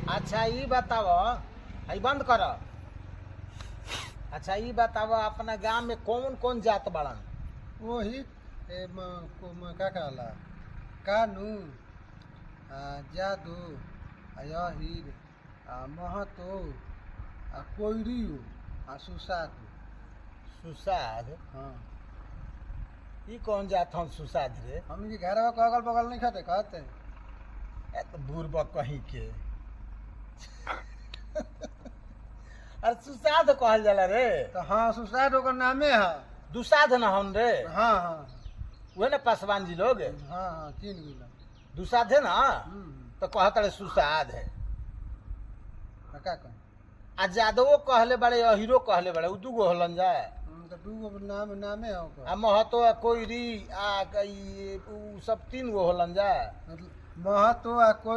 अच्छा ये बताओ, आई बंद कर। अच्छा ये बताओ, अपना गांव में कौन कौन जात बाड़न? वही का कहला कानू जादू अहिर महतो कोयरियो सुसाद। सुसाद? हाँ, ये कौन जात हम सुसाद रे? हमनी के घर के अगल बगल नहीं खाते कहते। ए तो बूढ़बा कहीं के। अरे सुसाद कहल जाला रे। तो हाँ, सुसाद ओकर नामे है। दुसाध न हन रे? हाँ हाँ वह ना पासवान जी लोग हाँ हाँ, 3 किलो। दुसाध है ना, तो कहत रहे सुसाद है। का कहें? आ जादवो कहले बड़े, अहिरो कहले बड़े, उ दूगो होलन जाए। तो 2 नामे है ओकर। आ महतो आ कोईरी आ उ सब 3 गो होलन जाए। महतो कोई